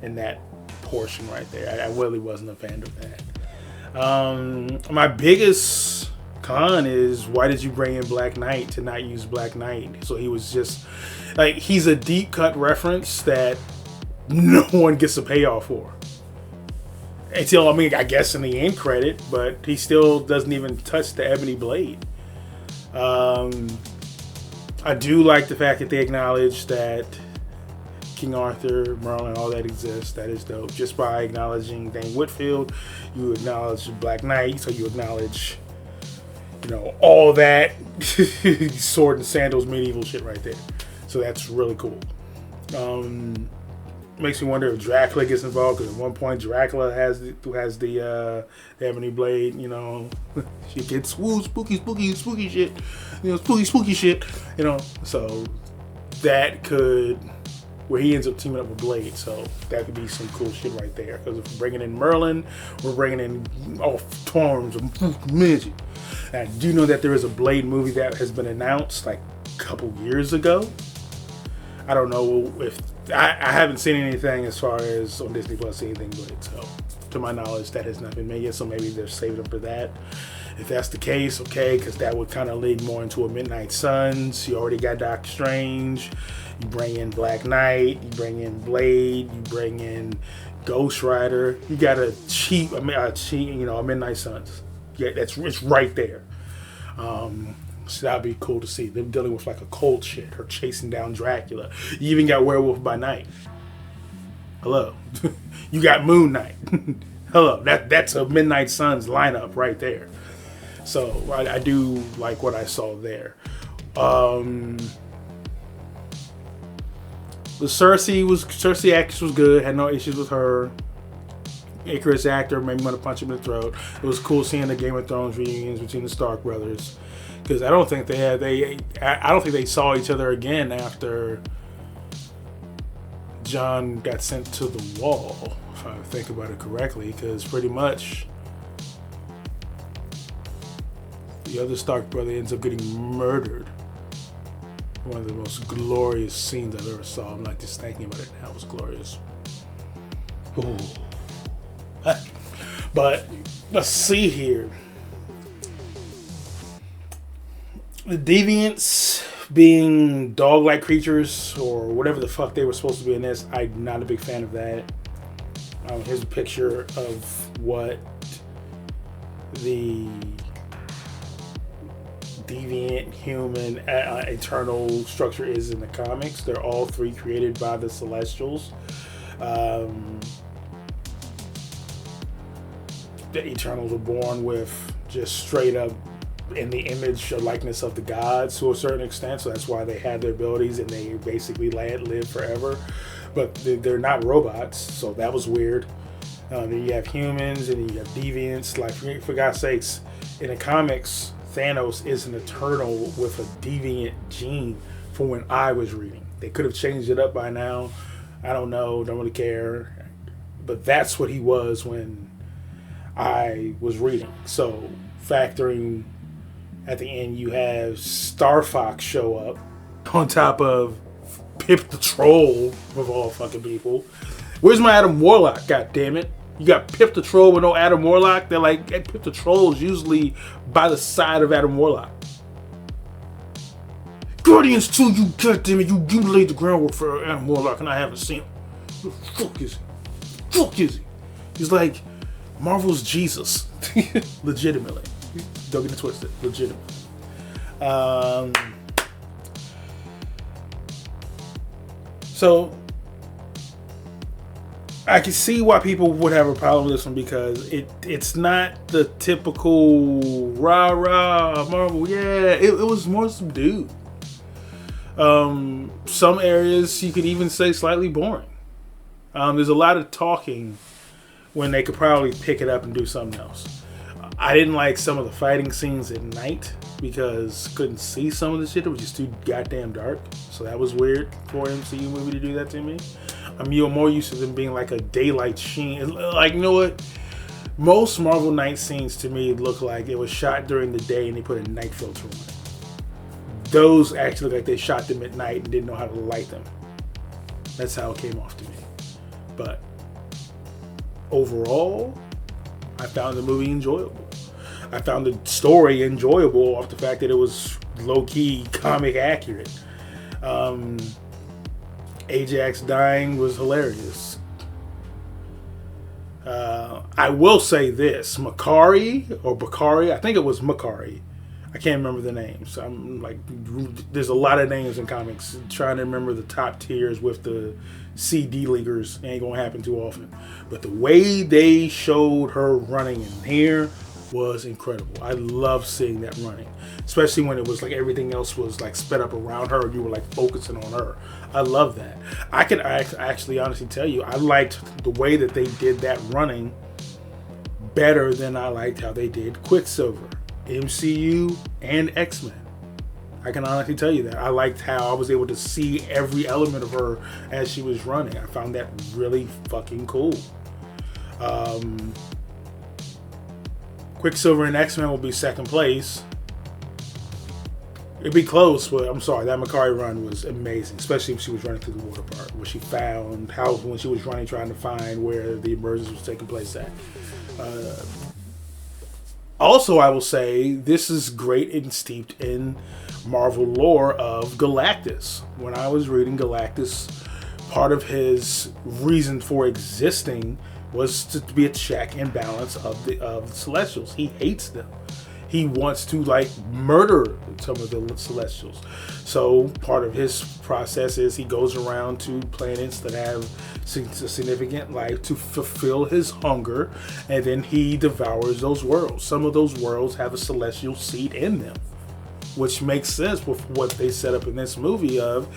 in that portion right there. I really wasn't a fan of that. My biggest con is, why did you bring in Black Knight to not use Black Knight? So he was just like, he's a deep cut reference that no one gets a payoff for. Until, I mean, I guess in the end credit, but he still doesn't even touch the ebony blade. I do like the fact that they acknowledge that King Arthur, Merlin, all that exists. That is dope. Just by acknowledging Dane Whitfield, you acknowledge Black Knight, so you acknowledge, you know, all that sword and sandals medieval shit right there. So that's really cool. Makes me wonder if Dracula gets involved, because at one point Dracula has the ebony blade. You know, she gets spooky shit. You know, spooky shit. You know, so that could, where he ends up teaming up with Blade. So that could be some cool shit right there. Because if we're bringing in Merlin, we're bringing in all forms of magic. And I do know that there is a Blade movie that has been announced like a couple years ago. I don't know if I haven't seen anything as far as on Disney Plus anything Blade. So to my knowledge, that has not been made yet. So maybe they're saving up for that. If that's the case, okay, because that would kind of lead more into a Midnight Suns. You already got Doctor Strange. You bring in Black Knight. You bring in Blade. You bring in Ghost Rider. You got a Midnight Suns. Yeah, it's right there. So that'd be cool to see them dealing with like a cult shit, her chasing down Dracula. You even got Werewolf by Night. Hello. You got Moon Knight. Hello. That's a Midnight Suns lineup right there. So I do like what I saw there. The Cersei actress was good. Had no issues with her. Icarus actor made me want to punch him in the throat. It was cool seeing the Game of Thrones reunions between the Stark brothers, because I don't think they saw each other again after Jon got sent to the wall, if I think about it correctly, because pretty much the other Stark brother ends up getting murdered. One of the most glorious scenes I've ever saw. I'm like just thinking about it now. It was glorious. Ooh. But let's see here. The Deviants being dog-like creatures or whatever the fuck they were supposed to be in this, I'm not a big fan of that. Here's a picture of what the deviant human eternal structure is in the comics. They're all three created by the Celestials. The Eternals were born with just straight up in the image or likeness of the gods to a certain extent, so that's why they have their abilities and they basically live forever. But they're not robots, so that was weird. Then you have humans and you have deviants. Like, for God's sakes, in the comics, Thanos is an Eternal with a deviant gene from when I was reading. They could have changed it up by now. I don't know, don't really care. But that's what he was when I was reading. So factoring at the end, you have Star Fox show up on top of Pip the Troll, of all fucking people. Where's my Adam Warlock? God damn it! You got Pip the Troll with no Adam Warlock. They're like, Pip the Troll is usually by the side of Adam Warlock. Guardians 2, you goddammit, you laid the groundwork for Adam Warlock and I haven't seen him. Who the fuck is he? Fuck is he? He's like Marvel's Jesus. Legitimately. Don't get it twisted. Legitimately. So I can see why people would have a problem with this one because it's not the typical rah-rah Marvel. Yeah, it was more subdued. Some areas you could even say slightly boring. There's a lot of talking when they could probably pick it up and do something else. I didn't like some of the fighting scenes at night because couldn't see some of the shit. It was just too goddamn dark. So that was weird for an MCU movie to do that to me. I'm more used to them being like a daylight sheen. Like, you know what? Most Marvel night scenes to me look like it was shot during the day and they put a night filter on it. Those actually look like they shot them at night and didn't know how to light them. That's how it came off to me. But overall, I found the movie enjoyable. I found the story enjoyable off the fact that it was low-key comic accurate. Ajax dying was hilarious. I will say this, Bakari, I think it was Makari. I can't remember the names. I'm like, there's a lot of names in comics. Trying to remember the top tiers with the CD leaguers ain't gonna happen too often. But the way they showed her running in here was incredible. I love seeing that running, especially when it was like everything else was like sped up around her and you were like focusing on her. I love that. I can actually honestly tell you, I liked the way that they did that running better than I liked how they did Quicksilver, MCU, and X-Men. I can honestly tell you that. I liked how I was able to see every element of her as she was running. I found that really fucking cool. Quicksilver and X-Men will be second place. It'd be close, but I'm sorry, that Makari run was amazing, especially when she was running through the water part, where she found how, when she was running, trying to find where the emergence was taking place at. Also, I will say, this is great and steeped in Marvel lore of Galactus. When I was reading Galactus, part of his reason for existing was to be a check and balance of the Celestials. He hates them. He wants to like murder some of the Celestials. So part of his process is he goes around to planets that have significant life to fulfill his hunger, and then he devours those worlds. Some of those worlds have a celestial seed in them, which makes sense with what they set up in this movie of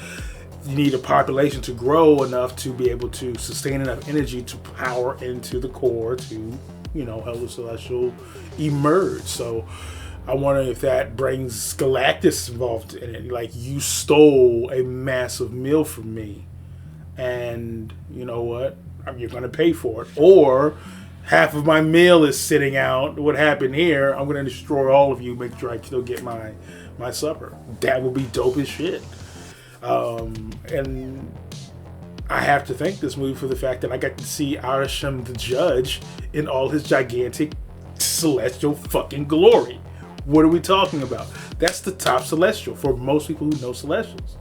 you need a population to grow enough to be able to sustain enough energy to power into the core to, you know, help the Celestial emerge. So I wonder if that brings Galactus involved in it. Like, you stole a massive meal from me, and you know what? You're going to pay for it. Or half of my meal is sitting out. What happened here? I'm going to destroy all of you, make sure I still get my supper. That would be dope as shit. And I have to thank this movie for the fact that I got to see Arasham the Judge in all his gigantic celestial fucking glory. What are we talking about? That's the top celestial for most people who know celestials.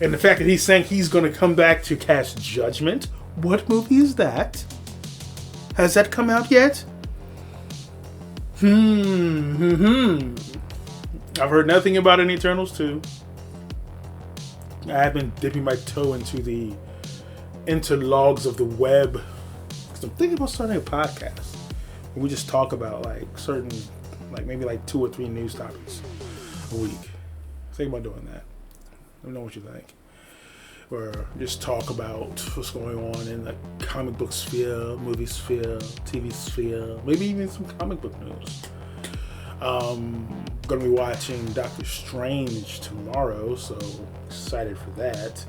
And the fact that he's saying he's going to come back to cast judgment. What movie is that? Has that come out yet? I've heard nothing about an Eternals 2. I have been dipping my toe into the interlogs of the web. Because I'm thinking about starting a podcast. We just talk about like certain, like maybe like 2 or 3 news topics a week. Think about doing that. Let me know what you think. Or just talk about what's going on in the comic book sphere, movie sphere, TV sphere, maybe even some comic book news. Gonna be watching Doctor Strange tomorrow, so excited for that.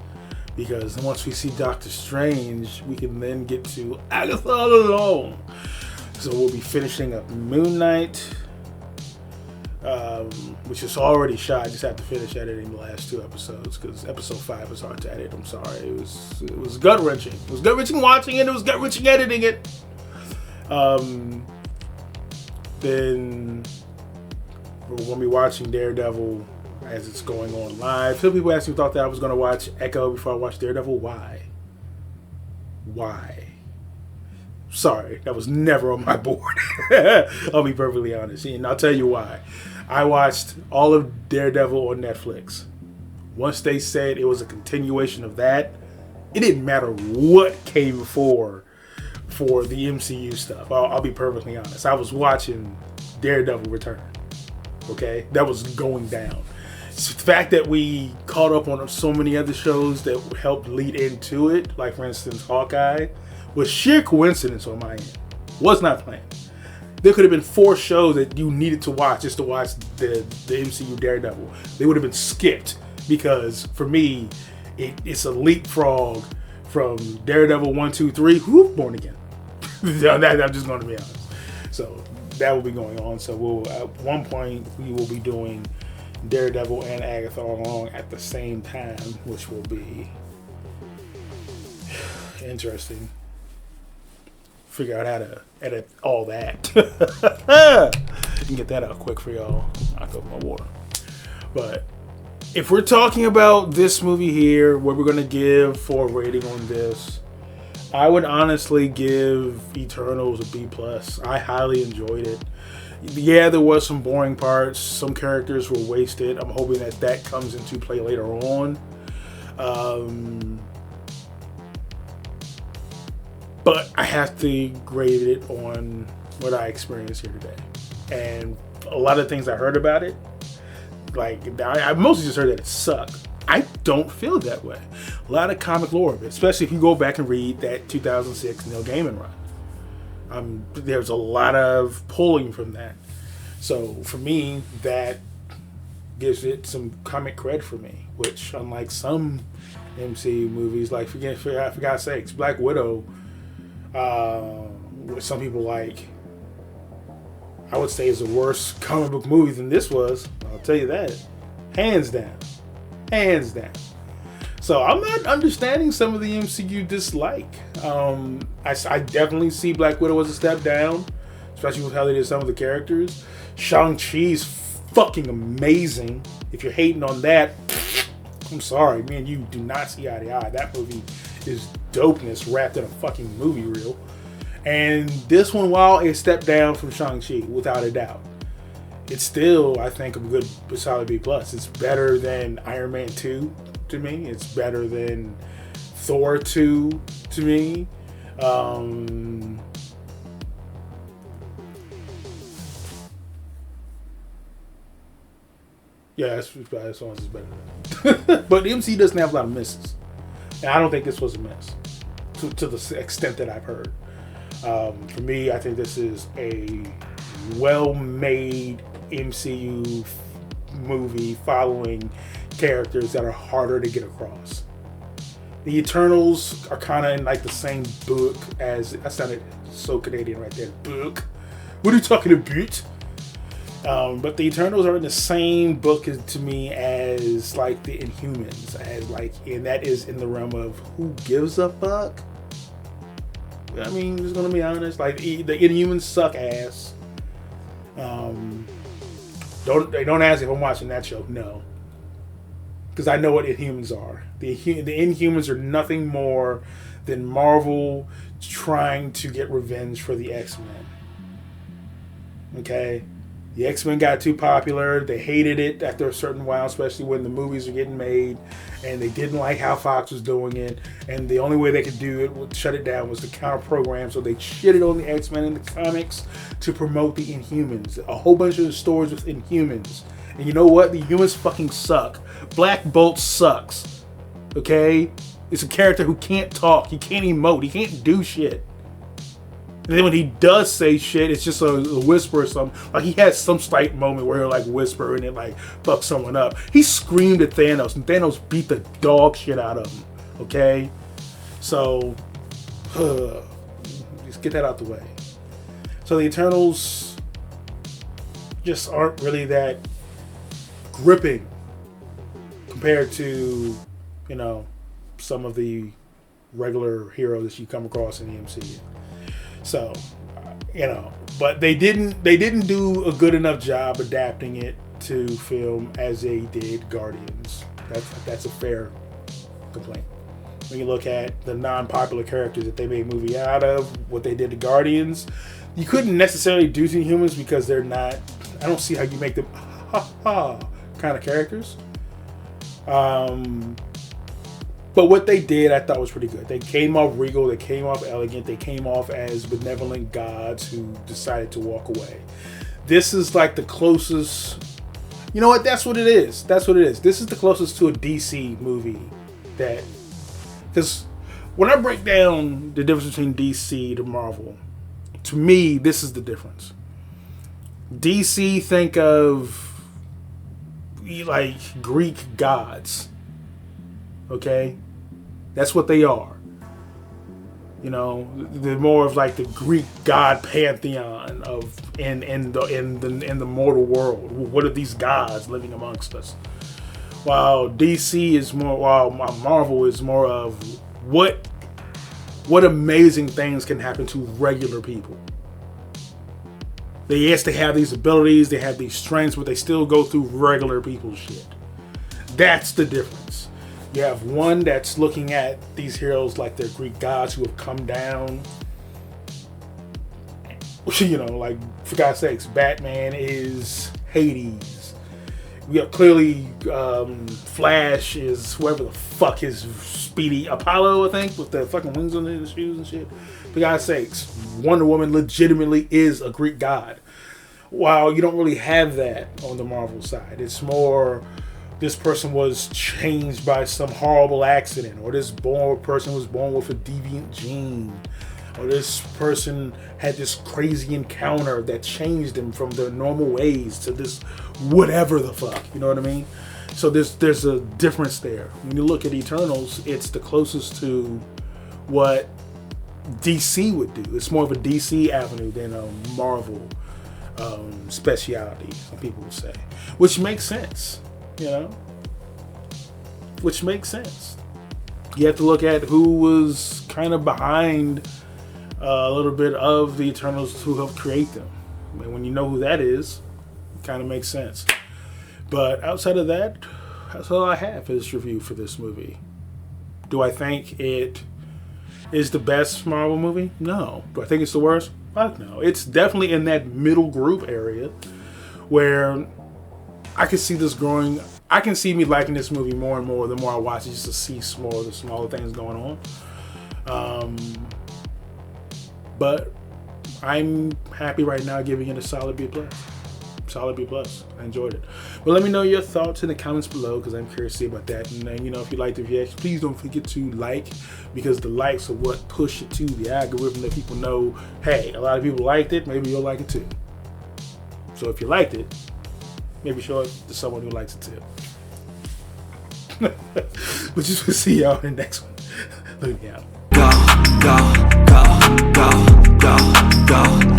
Because once we see Doctor Strange, we can then get to Agatha All Alone. So we'll be finishing up Moon Knight. which is already shot. I just have to finish editing the last 2 episodes because episode 5 was hard to edit. I'm sorry. It was gut wrenching. It was gut wrenching watching it. It was gut wrenching editing it. Then we're going to be watching Daredevil as it's going on live. Some people actually thought that I was going to watch Echo before I watched Daredevil. Why? Sorry, that was never on my board. I'll be perfectly honest. And I'll tell you why. I watched all of Daredevil on Netflix. Once they said it was a continuation of that, it didn't matter what came before for the MCU stuff. I'll be perfectly honest. I was watching Daredevil Return. Okay? That was going down. So the fact that we caught up on so many other shows that helped lead into it, like for instance Hawkeye, was sheer coincidence on my end. Was not planned. There could have been 4 shows that you needed to watch just to watch the MCU Daredevil. They would have been skipped because for me, it's a leapfrog from Daredevil 1, 2, 3, Born Again. I'm just going to be honest. So that will be going on. So we'll at one point we will be doing Daredevil and Agatha along at the same time, which will be interesting. Figure out how to edit all that. And get that out quick for y'all. Knock up my water. But if we're talking about this movie here, what we're gonna give for a rating on this, I would honestly give Eternals a B+. I highly enjoyed it. Yeah, there was some boring parts. Some characters were wasted. I'm hoping that comes into play later on. But I have to grade it on what I experienced here today. And a lot of things I heard about it, like, I mostly just heard that it sucked. I don't feel that way. A lot of comic lore of it, especially if you go back and read that 2006 Neil Gaiman run. There's a lot of pulling from that. So for me, that gives it some comic cred for me, which unlike some MCU movies, like for God's sakes, Black Widow, which some people like, I would say is a worse comic book movie than this was. I'll tell you that. Hands down. Hands down. So I'm not understanding some of the MCU dislike. I definitely see Black Widow as a step down, especially with how they did some of the characters. Shang-Chi's fucking amazing. If you're hating on that, I'm sorry, man, you do not see eye to eye. That movie is dopeness wrapped in a fucking movie reel. And this one, while a step down from Shang-Chi, without a doubt, it's still, I think, a good, solid B+. It's better than Iron Man 2 to me. It's better than Thor 2 to me. Yeah, this one is better. But the MCU doesn't have a lot of misses. And I don't think this was a miss to the extent that I've heard. For me, I think this is a well-made MCU movie following characters that are harder to get across. The Eternals are kind of in like the same book as, I sounded so Canadian right there, book. What are you talking about? But the Eternals are in the same book to me as like the Inhumans, and that is in the realm of who gives a fuck. I mean, just gonna be honest, like the Inhumans suck ass. Don't ask if I'm watching that show. No, because I know what Inhumans are. The Inhumans are nothing more than Marvel trying to get revenge for the X-Men. Okay. The X-Men got too popular. They hated it after a certain while, especially when the movies were getting made, and they didn't like how Fox was doing it. And the only way they could do it, shut it down, was to counter-program. So they shitted on the X-Men in the comics to promote the Inhumans. A whole bunch of the stories with Inhumans. And you know what? The Inhumans fucking suck. Black Bolt sucks. Okay? It's a character who can't talk. He can't emote. He can't do shit. And then when he does say shit, it's just a whisper or something. Like, he had some slight moment where he'll like whisper and it like fuck someone up. He screamed at Thanos and Thanos beat the dog shit out of him. Okay? So, just get that out the way. So the Eternals, just aren't really that gripping compared to, you know, some of the regular heroes that you come across in the MCU. So, you know, but they didn't do a good enough job adapting it to film as they did Guardians. That's a fair complaint. When you look at the non-popular characters that they made a movie out of, what they did to Guardians, you couldn't necessarily do to humans because they're not. I don't see how you make them kind of characters. But what they did, I thought was pretty good. They came off regal, they came off elegant, they came off as benevolent gods who decided to walk away. This is like the closest. You know what? That's what it is. That's what it is. This is the closest to a DC movie that. Because when I break down the difference between DC to Marvel, to me, this is the difference. DC, think of like Greek gods. Okay? That's what they are. You know, they're more of like the Greek god pantheon of in the mortal world. What are these gods living amongst us? While DC is more, while Marvel is more of what amazing things can happen to regular people. They have these abilities, they have these strengths, but they still go through regular people's shit. That's the difference. You have one that's looking at these heroes like they're Greek gods who have come down. You know, like, for God's sakes, Batman is Hades. We have clearly Flash is whoever the fuck is Speedy Apollo, I think, with the fucking wings on his shoes and shit. For God's sakes, Wonder Woman legitimately is a Greek god. While you don't really have that on the Marvel side, it's more this person was changed by some horrible accident, or this person was born with a deviant gene, or this person had this crazy encounter that changed them from their normal ways to this whatever the fuck, you know what I mean? So there's a difference there. When you look at Eternals, it's the closest to what DC would do. It's more of a DC avenue than a Marvel speciality, some people would say, which makes sense. You know, which makes sense. You have to look at who was kind of behind a little bit of the Eternals who helped create them. I mean, when you know who that is, it kind of makes sense. But outside of that, that's all I have for this review for this movie. Do I think it is the best Marvel movie? No. Do I think it's the worst? Fuck no. It's definitely in that middle group area where I can see this growing. I can see me liking this movie more and more the more I watch it, just to see more of the smaller things going on. But I'm happy right now giving it a solid B+. Solid B+. I enjoyed it. But let me know your thoughts in the comments below, because I'm curious to see about that. And then, you know, if you like the reaction, please don't forget to like, because the likes are what push it to the algorithm, that people know, hey, a lot of people liked it, maybe you'll like it too. So if you liked it, maybe show it to someone who likes it too. But just we'll see y'all in the next one. Looney out. Go, go, go, go, go, go.